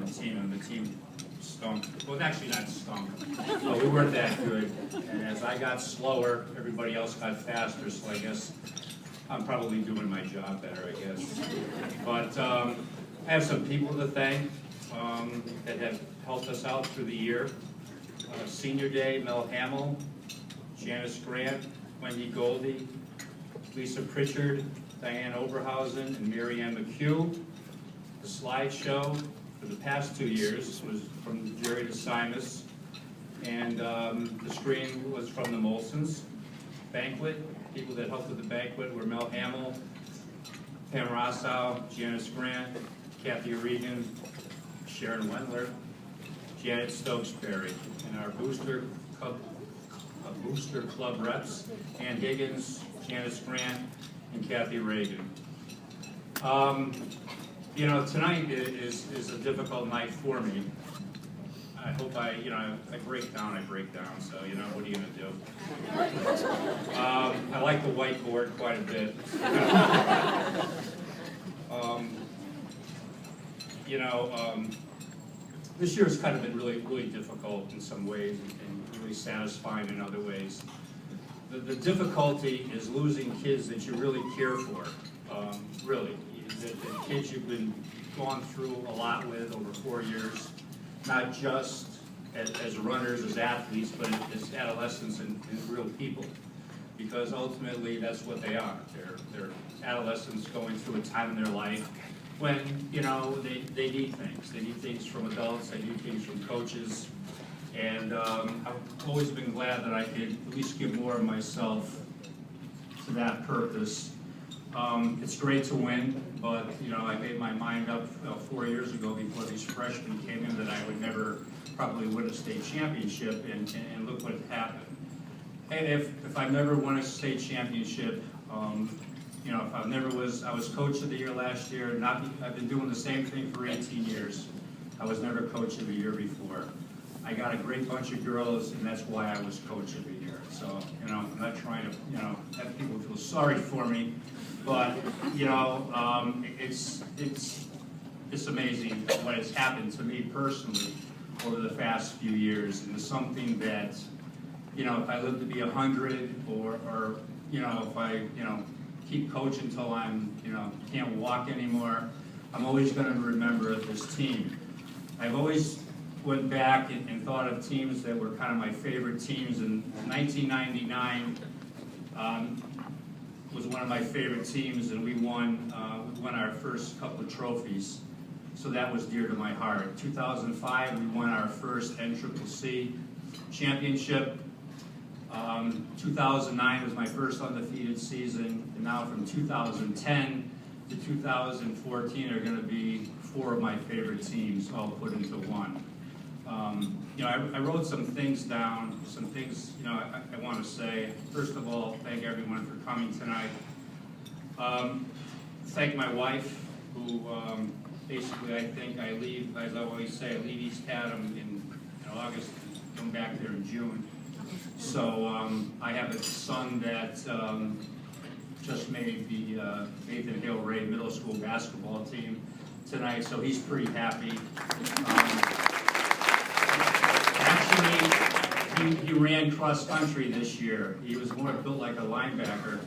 on the team, and the team stunk. Well, actually not stunk, but we weren't that good. And as I got slower, everybody else got faster, so I guess I'm probably doing my job better, I guess. But I have some people to thank that have helped us out through the year. Senior Day, Mel Hamill, Janice Grant, Wendy Goldie, Lisa Pritchard, Diane Oberhausen, and Mary Ann McHugh. The slideshow for the past 2 years was from Jerry DeSimus, and the screen was from the Molsons. Banquet, people that helped with the banquet were Mel Hamill, Pam Rossow, Janice Grant, Kathy Regan, Sharon Wendler, Janet Stokesbury, and our booster club reps, Ann Higgins, Janice Grant, and Kathy Reagan. You know, tonight is a difficult night for me. I hope I break down, so, you know, what are you going to do? I like the whiteboard quite a bit. This year has kind of been really difficult in some ways and really satisfying in other ways. The difficulty is losing kids that you really care for, really. The kids you've been gone through a lot with over 4 years, not just as runners, as athletes, but as adolescents and real people. Because ultimately that's what they are. They're adolescents going through a time in their life when, you know, they need things. They need things from adults, they need things from coaches. And I've always been glad that I could at least give more of myself to that purpose. It's great to win, but you know, I made my mind up 4 years ago before these freshmen came in that I would never probably win a state championship, and look what happened. And if I never won a state championship, you know, if I was coach of the year last year. I've been doing the same thing for 18 years. I was never coach of the year before. I got a great bunch of girls, and that's why I was coach of the year. So, you know, I'm not trying to, you know, have people feel sorry for me, but, you know, it's amazing what has happened to me personally over the past few years, and it's something that, you know, if I live to be 100, or you know, if I, you know, keep coaching until I'm, you know, can't walk anymore, I'm always going to remember this team. I've always went back and thought of teams that were kind of my favorite teams. In 1999 was one of my favorite teams, and we won our first couple of trophies, so that was dear to my heart. 2005, we won our first NCCC championship. 2009 was my first undefeated season, and now from 2010 to 2014 are going to be 4 of my favorite teams all put into one. You know, I wrote some things down, some things, you know, I want to say. First of all, thank everyone for coming tonight. Thank my wife, who basically, I think I leave, as I always say, I leave East Haddam in August, come back there in June. So I have a son that just made the Nathan Hill Ray Middle School basketball team tonight, so he's pretty happy. Actually, he ran cross country this year. He was more built like a linebacker,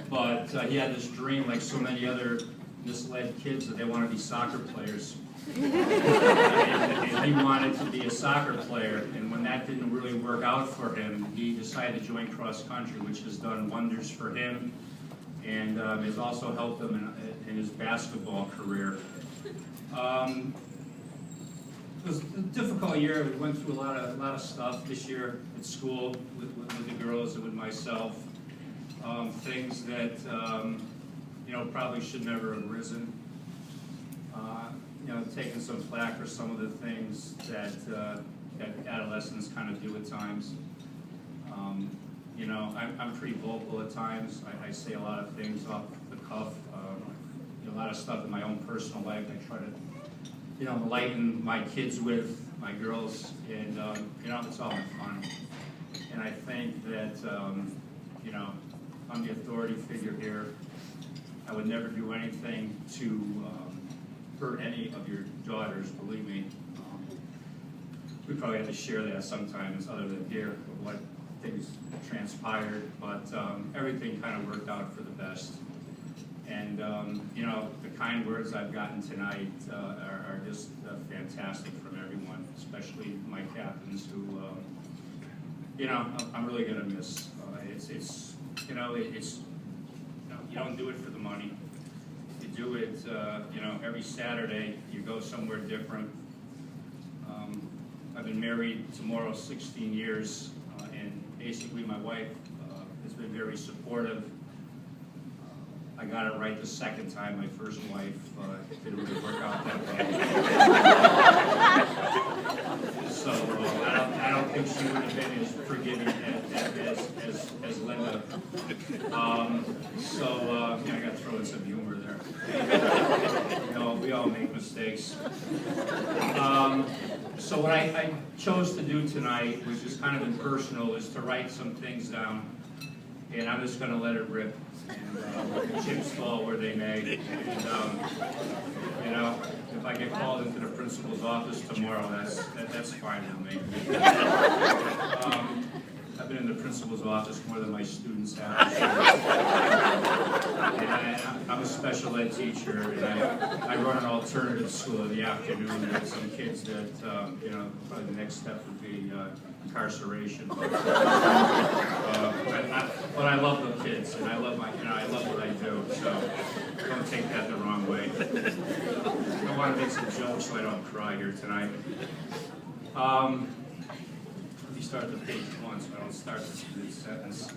but he had this dream, like so many other misled kids, that they want to be soccer players. And he wanted to be a soccer player, and when that didn't really work out for him, he decided to join cross country, which has done wonders for him, and has also helped him in his basketball career. It was a difficult year. We went through a lot of stuff this year at school with the girls and with myself. Things that you know, probably should never have risen. You know, taking some flack for some of the things that adolescents kind of do at times. You know, I'm pretty vocal at times. I say a lot of things off the cuff. You know, a lot of stuff in my own personal life I try to, you know, enlighten my kids with, my girls, and you know, it's all in fun. And I think that you know, I'm the authority figure here. I would never do anything to hurt any of your daughters, believe me. We probably have to share that sometimes other than here, of what things transpired, but everything kind of worked out for the best. And, you know, the kind words I've gotten tonight are just fantastic from everyone, especially my captains who, you know, I'm really going to miss. You know, you don't do it for the money. You do it, you know, every Saturday, you go somewhere different. I've been married tomorrow 16 years, and basically my wife has been very supportive. I got it right the second time. My first wife didn't really work out that way. So I don't think she would have been as forgiving as Linda. Yeah, I got to throw in some humor there. You know, we all make mistakes. So what I chose to do tonight, which is kind of impersonal, is to write some things down, and I'm just going to let it rip, and let the chips fall where they may. And you know, if I get called into the principal's office tomorrow, that's fine with me. I've been in the principal's office more than my students have. And I'm a special ed teacher, and I run an alternative school in the afternoon with some kids that, you know, probably the next step would be incarceration. But I love the kids, and I love I love what I do. So don't take that the wrong way. I want to make some jokes so I don't cry here tonight. Let me start the page one so I don't start this sentence.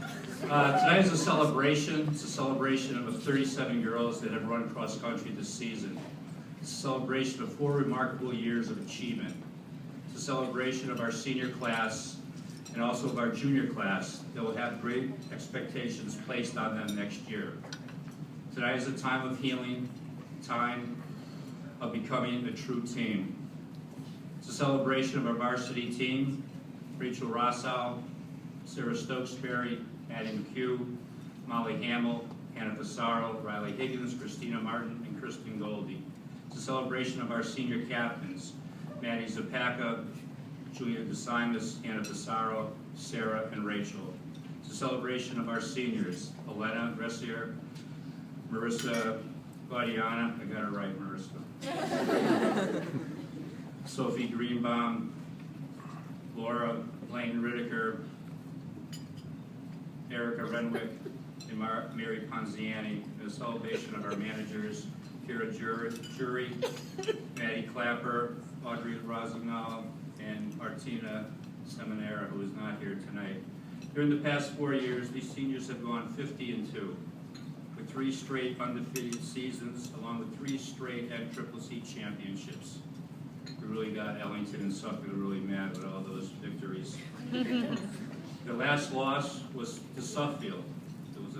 Tonight is a celebration. It's a celebration of 37 girls that have run cross country this season. It's a celebration of 4 remarkable years of achievement. It's a celebration of our senior class and also of our junior class that will have great expectations placed on them next year. Tonight is a time of healing, time of becoming a true team. It's a celebration of our varsity team, Rachel Rossow, Sarah Stokesbury, Maddie McHugh, Molly Hamill, Hannah Pissarro, Riley Higgins, Christina Martin, and Kristen Goldie. It's a celebration of our senior captains, Maddie Zapaka, Julia DeSimas, Hannah Pissarro, Sarah, and Rachel. It's a celebration of our seniors, Elena Gressier, Marissa Guadiana, I got it right, Marissa, Sophie Greenbaum, Laura Blaine Ridiker, Erica Renwick, and Mary Ponziani. In a celebration of our managers, Kira Jury, Maddie Clapper, Audrey Rosignol, and Martina Seminara, who is not here tonight. During the past 4 years, these seniors have gone 50-2, with 3 straight undefeated seasons, along with 3 straight NCCC championships. We really got Ellington and Suffolk really mad with all those victories. The last loss was to Suffield. It was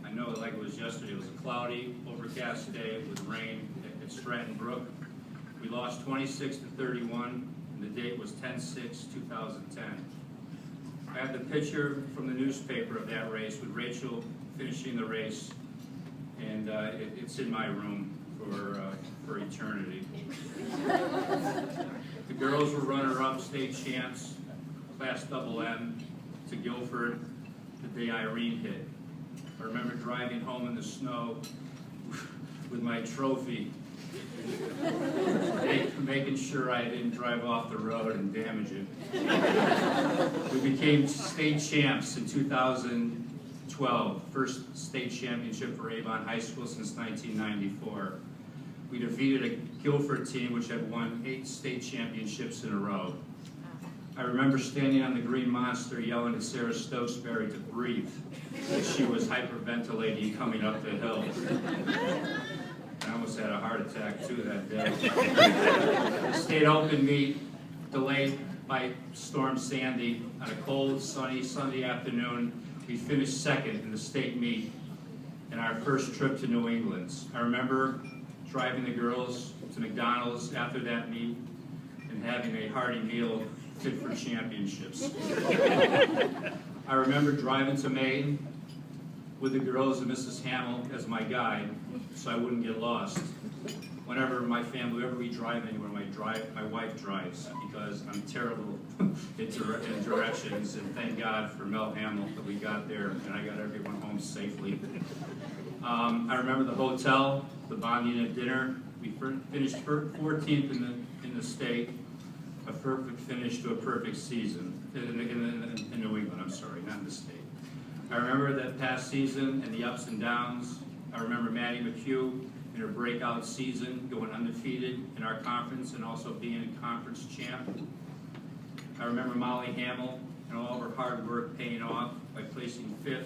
I know it like it was yesterday. It was a cloudy, overcast day with rain at Stratton Brook. We lost 26-31, and the date was 10/6/2010. I have the picture from the newspaper of that race with Rachel finishing the race, and it's in my room for eternity. The girls were runner-up state champs, Class MM, to Guilford the day Irene hit. I remember driving home in the snow with my trophy, making sure I didn't drive off the road and damage it. We became state champs in 2012, first state championship for Avon High School since 1994. We defeated a Guilford team which had won 8 state championships in a row. I remember standing on the Green Monster yelling at Sarah Stokesbury to breathe as she was hyperventilating coming up the hill. I almost had a heart attack too that day. The state open meet delayed by Storm Sandy on a cold, sunny Sunday afternoon. We finished second in the state meet in our first trip to New England. I remember driving the girls to McDonald's after that meet and having a hearty meal fit for championships. I remember driving to Maine with the girls and Mrs. Hamill as my guide so I wouldn't get lost. whenever my family, whenever we drive anywhere, my wife drives, because I'm terrible in directions, and thank God for Mel Hamill that we got there, and I got everyone home safely. I remember the hotel, the bonding at dinner. We finished 14th in the state, a perfect finish to a perfect season, in New England, I'm sorry, not in the state. I remember that past season and the ups and downs. I remember Maddie McHugh in her breakout season, going undefeated in our conference and also being a conference champ. I remember Molly Hamill and all of her hard work paying off by placing 5th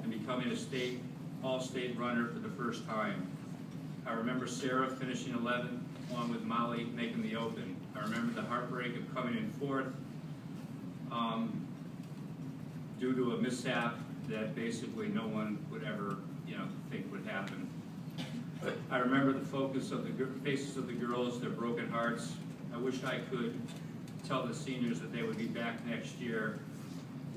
and becoming a all-state runner for the first time. I remember Sarah finishing 11th, along with Molly making the Open. I remember the heartbreak of coming in 4th due to a mishap that basically no one would ever, think would happen. I remember the faces of the girls, their broken hearts. I wish I could tell the seniors that they would be back next year,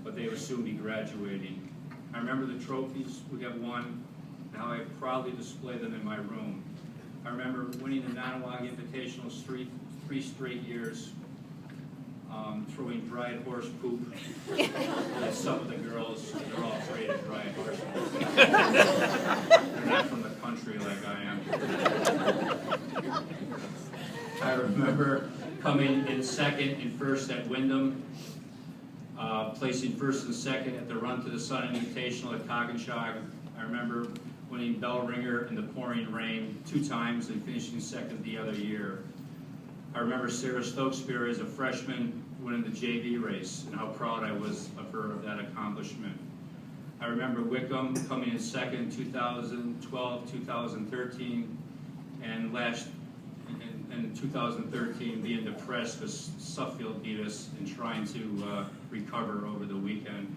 but they would soon be graduating. I remember the trophies we have won, and how I proudly display them in my room. I remember winning the Nonawag Invitational 3 straight years, throwing dried horse poop at some of the girls. They're all afraid of dried horse poop. They're not from the country like I am. I remember coming in 2nd and 1st at Wyndham, placing 1st and 2nd at the Run to the Sun Invitational at Coggins-Shog. I remember winning bell ringer in the pouring rain 2 times and finishing 2nd the other year. I remember Sarah Stokesbury as a freshman winning the JV race and how proud I was of her of that accomplishment. I remember Wickham coming in 2nd 2012, 2013, and in 2013 being depressed because Suffield beat us and trying to recover over the weekend.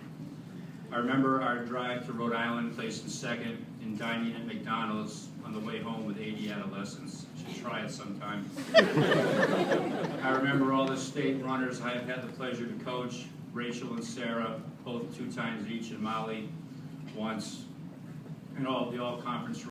I remember our drive to Rhode Island, placing 2nd and dining at McDonald's on the way home with 80 adolescents. Should try it sometime. I remember all the state runners I have had the pleasure to coach, Rachel and Sarah, both 2 times each, and Molly once, and all the all-conference